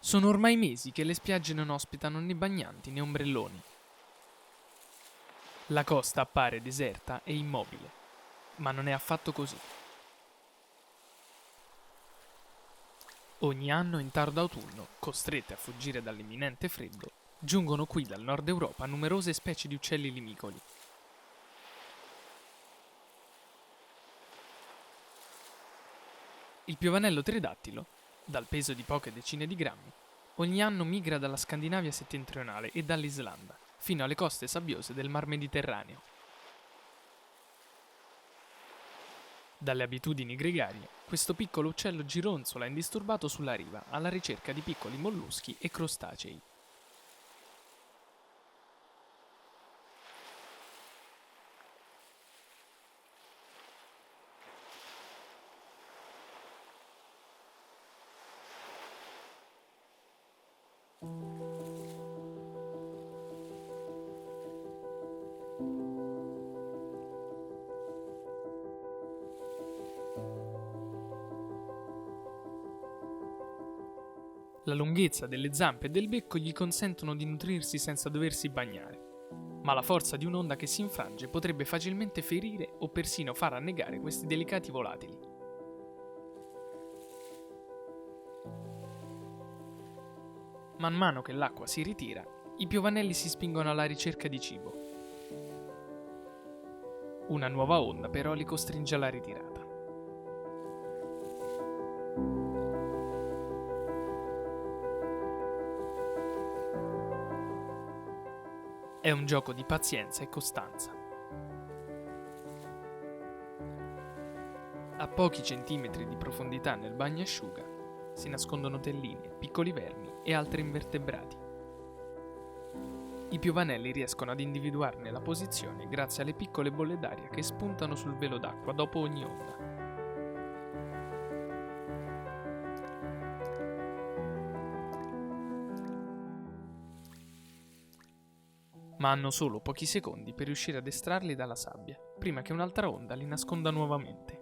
Sono ormai mesi che le spiagge non ospitano né bagnanti né ombrelloni. La costa appare deserta e immobile, ma non è affatto così. Ogni anno in tardo autunno, costrette a fuggire dall'imminente freddo, giungono qui dal nord Europa numerose specie di uccelli limicoli. Il piovanello tridattilo, dal peso di poche decine di grammi, ogni anno migra dalla Scandinavia settentrionale e dall'Islanda fino alle coste sabbiose del Mar Mediterraneo. Dalle abitudini gregarie, questo piccolo uccello gironzola indisturbato sulla riva alla ricerca di piccoli molluschi e crostacei. La lunghezza delle zampe e del becco gli consentono di nutrirsi senza doversi bagnare, ma la forza di un'onda che si infrange potrebbe facilmente ferire o persino far annegare questi delicati volatili. Man mano che l'acqua si ritira, i piovanelli si spingono alla ricerca di cibo. Una nuova onda però li costringe alla ritirata. È un gioco di pazienza e costanza. A pochi centimetri di profondità nel bagnasciuga si nascondono telline, piccoli vermi e altri invertebrati. I piovanelli riescono ad individuarne la posizione grazie alle piccole bolle d'aria che spuntano sul velo d'acqua dopo ogni onda. Ma hanno solo pochi secondi per riuscire ad estrarli dalla sabbia, prima che un'altra onda li nasconda nuovamente.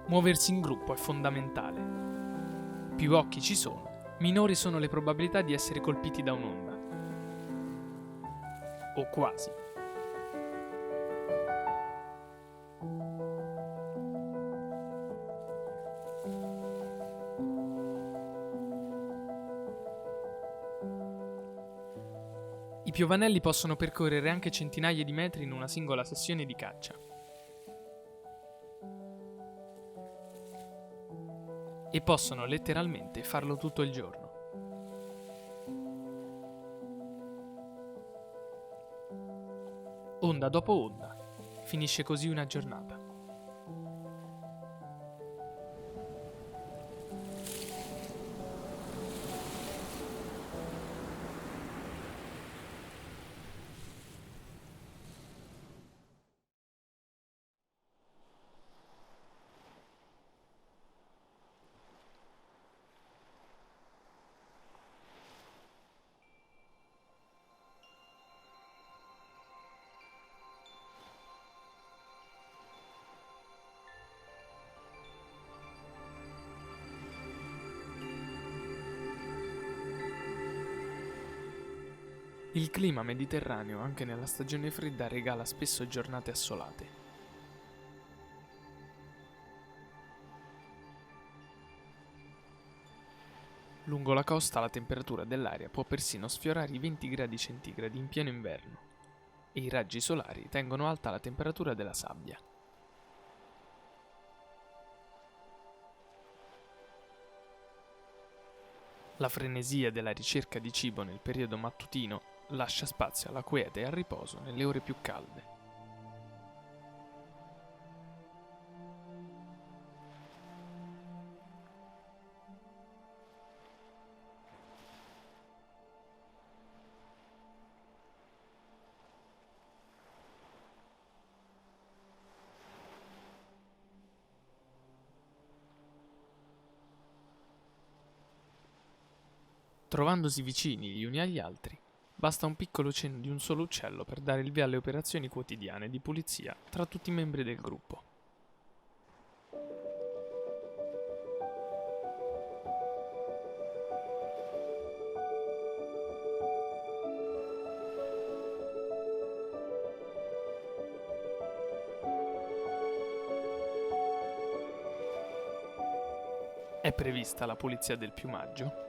Muoversi in gruppo è fondamentale. Più occhi ci sono, minori sono le probabilità di essere colpiti da un'onda. O quasi. I piovanelli possono percorrere anche centinaia di metri in una singola sessione di caccia. E possono letteralmente farlo tutto il giorno. Onda dopo onda, finisce così una giornata. Il clima mediterraneo, anche nella stagione fredda, regala spesso giornate assolate. Lungo la costa la temperatura dell'aria può persino sfiorare i 20 gradi centigradi in pieno inverno e i raggi solari tengono alta la temperatura della sabbia. La frenesia della ricerca di cibo nel periodo mattutino lascia spazio alla quiete e al riposo nelle ore più calde. Trovandosi vicini gli uni agli altri, basta un piccolo cenno di un solo uccello per dare il via alle operazioni quotidiane di pulizia tra tutti i membri del gruppo. È prevista la pulizia del piumaggio?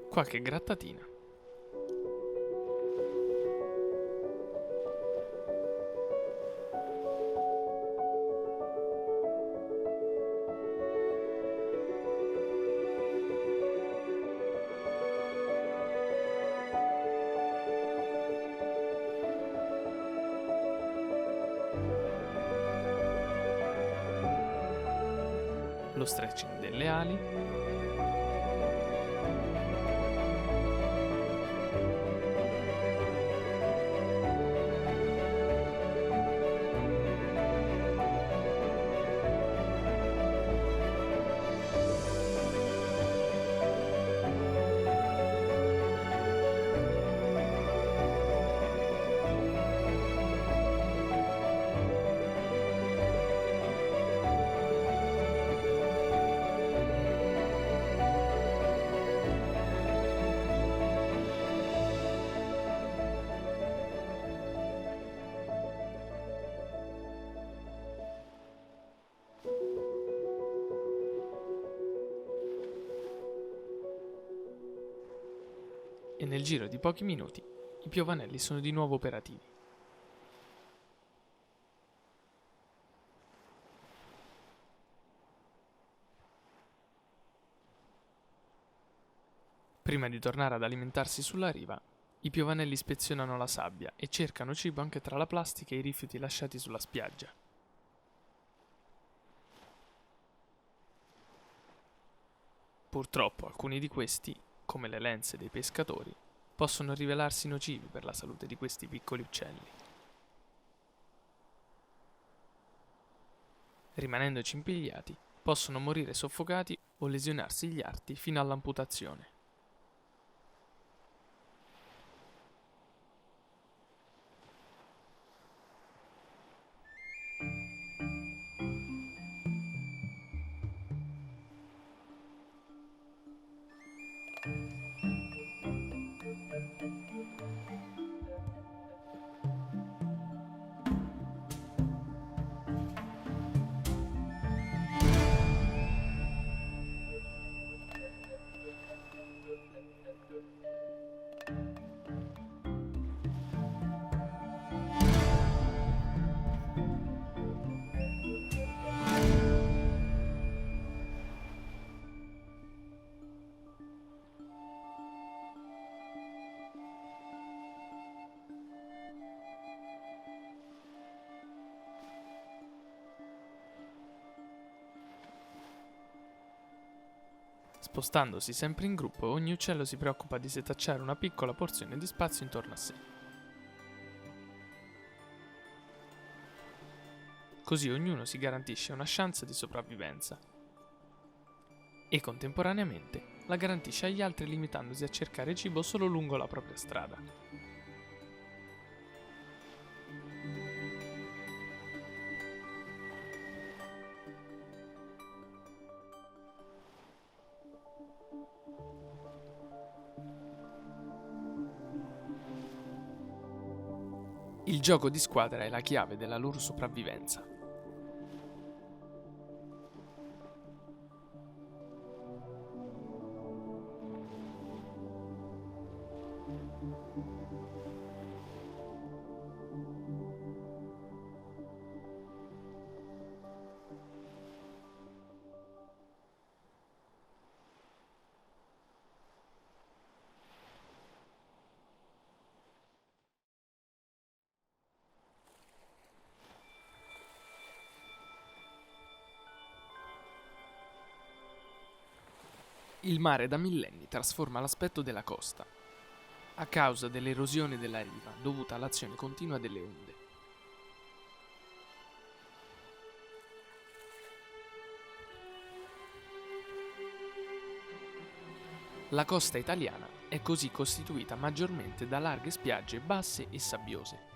Qualche grattatina. Lo stretching delle ali. E nel giro di pochi minuti i piovanelli sono di nuovo operativi. Prima di tornare ad alimentarsi sulla riva, i piovanelli ispezionano la sabbia e cercano cibo anche tra la plastica e i rifiuti lasciati sulla spiaggia. Purtroppo alcuni di questi, come le lenze dei pescatori, possono rivelarsi nocivi per la salute di questi piccoli uccelli. Rimanendoci impigliati, possono morire soffocati o lesionarsi gli arti fino all'amputazione. Spostandosi sempre in gruppo, ogni uccello si preoccupa di setacciare una piccola porzione di spazio intorno a sé. Così ognuno si garantisce una chance di sopravvivenza e contemporaneamente la garantisce agli altri limitandosi a cercare cibo solo lungo la propria strada. Il gioco di squadra è la chiave della loro sopravvivenza. Il mare da millenni trasforma l'aspetto della costa, a causa dell'erosione della riva dovuta all'azione continua delle onde. La costa italiana è così costituita maggiormente da larghe spiagge basse e sabbiose.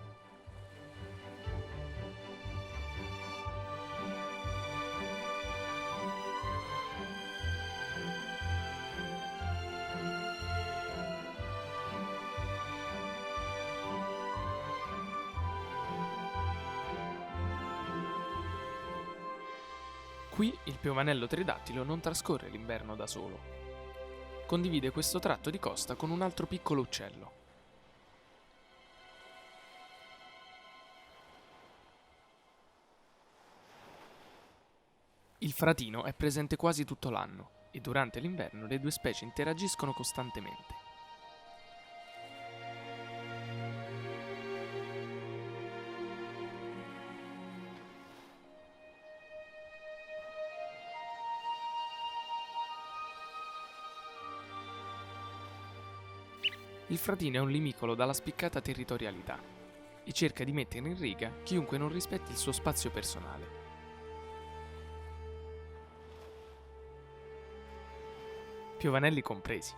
Qui il piovanello tridattilo non trascorre l'inverno da solo. Condivide questo tratto di costa con un altro piccolo uccello. Il fratino è presente quasi tutto l'anno e durante l'inverno le due specie interagiscono costantemente. Il fratino è un limicolo dalla spiccata territorialità e cerca di mettere in riga chiunque non rispetti il suo spazio personale. Piovanelli compresi.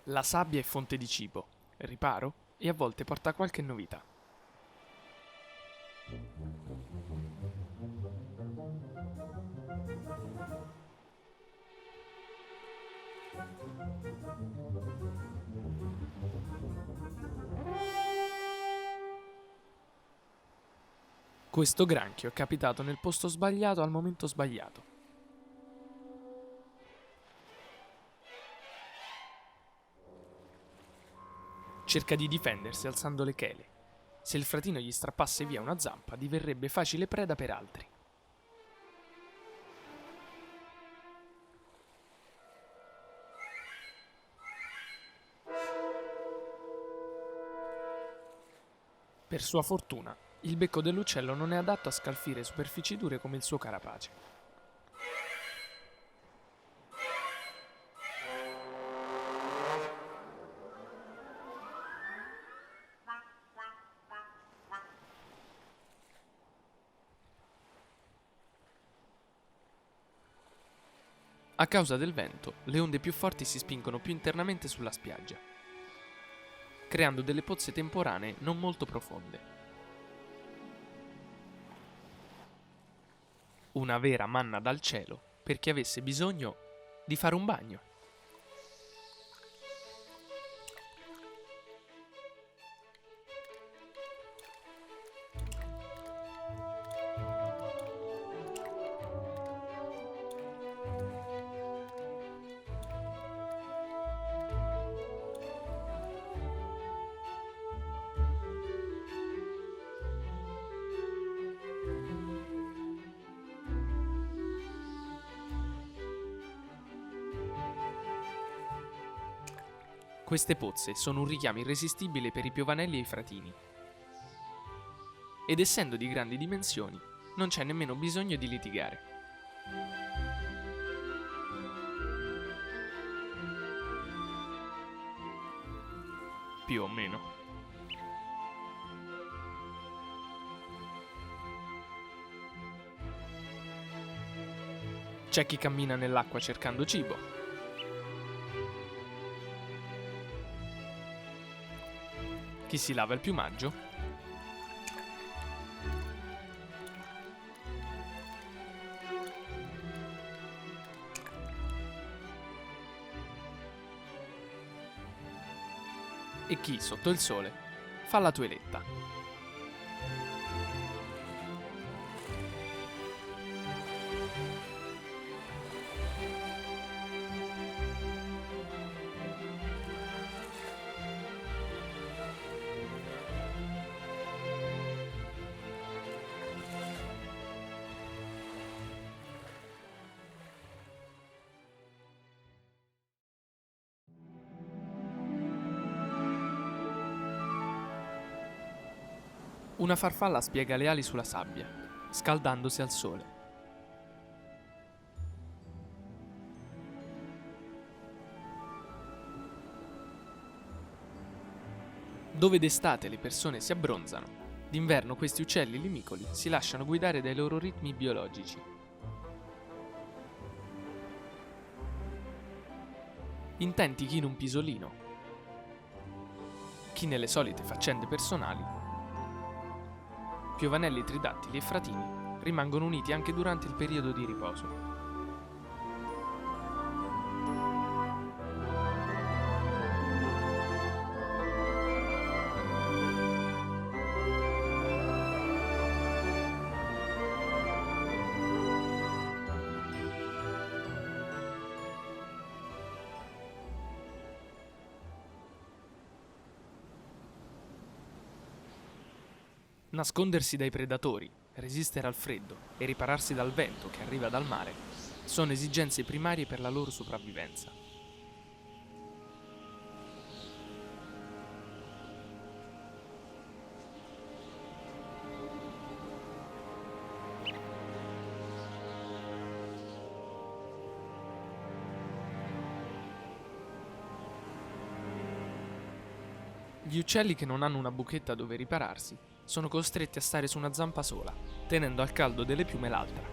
La sabbia è fonte di cibo, riparo e a volte porta qualche novità. Questo granchio è capitato nel posto sbagliato al momento sbagliato. Cerca di difendersi alzando le chele. Se il fratino gli strappasse via una zampa, diverrebbe facile preda per altri. Per sua fortuna, il becco dell'uccello non è adatto a scalfire superfici dure come il suo carapace. A causa del vento, le onde più forti si spingono più internamente sulla spiaggia, creando delle pozze temporanee non molto profonde. Una vera manna dal cielo per chi avesse bisogno di fare un bagno. Queste pozze sono un richiamo irresistibile per i piovanelli e i fratini. Ed essendo di grandi dimensioni, non c'è nemmeno bisogno di litigare. Più o meno. C'è chi cammina nell'acqua cercando cibo. Chi si lava il piumaggio. E chi, sotto il sole, fa la toeletta. Una farfalla spiega le ali sulla sabbia, scaldandosi al sole. Dove d'estate le persone si abbronzano, d'inverno questi uccelli limicoli si lasciano guidare dai loro ritmi biologici. Intenti chi in un pisolino, chi nelle solite faccende personali, piovanelli tridattili e fratini rimangono uniti anche durante il periodo di riposo. Nascondersi dai predatori, resistere al freddo e ripararsi dal vento che arriva dal mare sono esigenze primarie per la loro sopravvivenza. Gli uccelli che non hanno una buchetta dove ripararsi sono costretti a stare su una zampa sola, tenendo al caldo delle piume l'altra.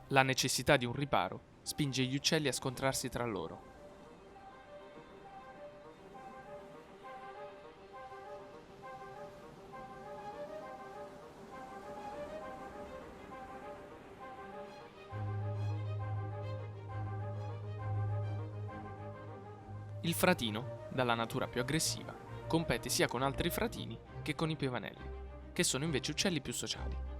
La necessità di un riparo spinge gli uccelli a scontrarsi tra loro. Il fratino, dalla natura più aggressiva, compete sia con altri fratini che con i piovanelli, che sono invece uccelli più sociali.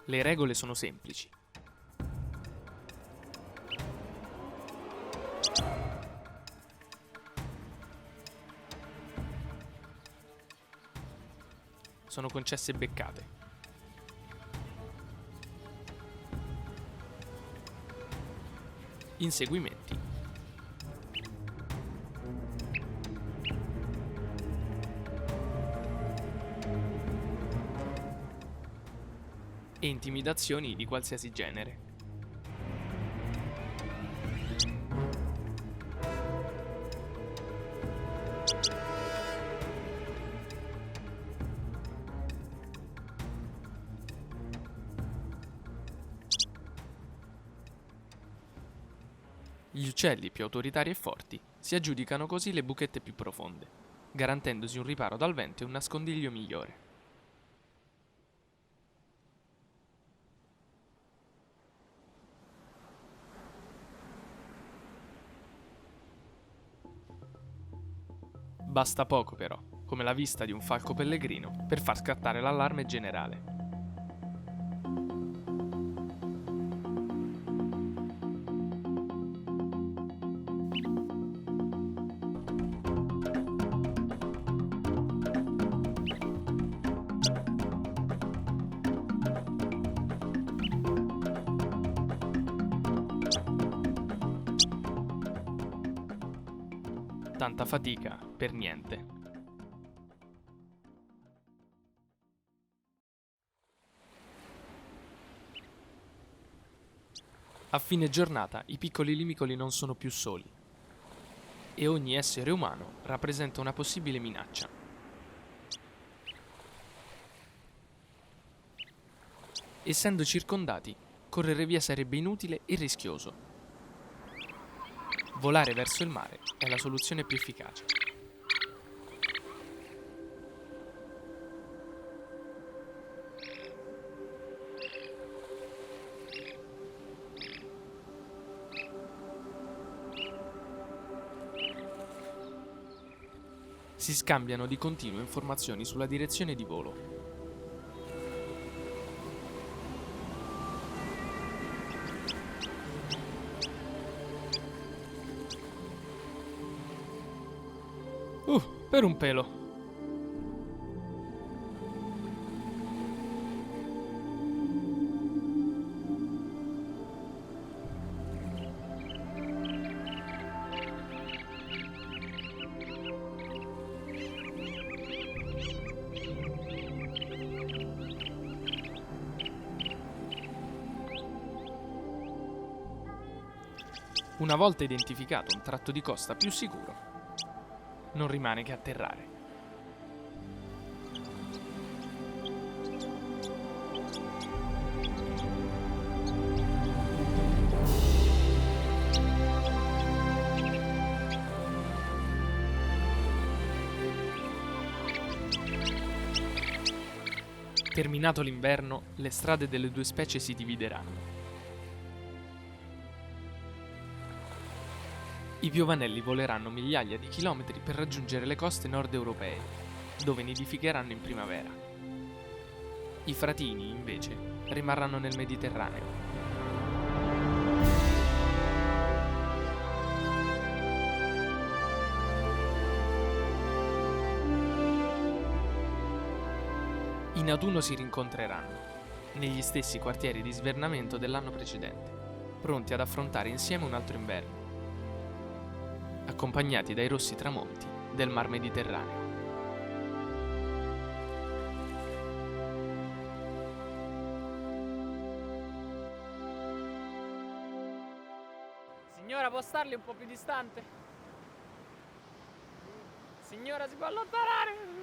Le regole sono semplici. Sono concesse beccate. Inseguimenti. E intimidazioni di qualsiasi genere. Gli uccelli più autoritari e forti si aggiudicano così le buchette più profonde, garantendosi un riparo dal vento e un nascondiglio migliore. Basta poco però, come la vista di un falco pellegrino, per far scattare l'allarme generale. Tanta fatica per niente. A fine giornata i piccoli limicoli non sono più soli e ogni essere umano rappresenta una possibile minaccia. Essendo circondati, correre via sarebbe inutile e rischioso. Volare verso il mare è la soluzione più efficace. Si scambiano di continuo informazioni sulla direzione di volo. Per un pelo. Una volta identificato un tratto di costa più sicuro, non rimane che atterrare. Terminato l'inverno, le strade delle due specie si divideranno. I piovanelli voleranno migliaia di chilometri per raggiungere le coste nord europee, dove nidificheranno in primavera. I fratini, invece, rimarranno nel Mediterraneo. In autunno si rincontreranno, negli stessi quartieri di svernamento dell'anno precedente, pronti ad affrontare insieme un altro inverno, accompagnati dai rossi tramonti del Mar Mediterraneo. Signora, può starli un po' più distante? Signora, si può allontanare?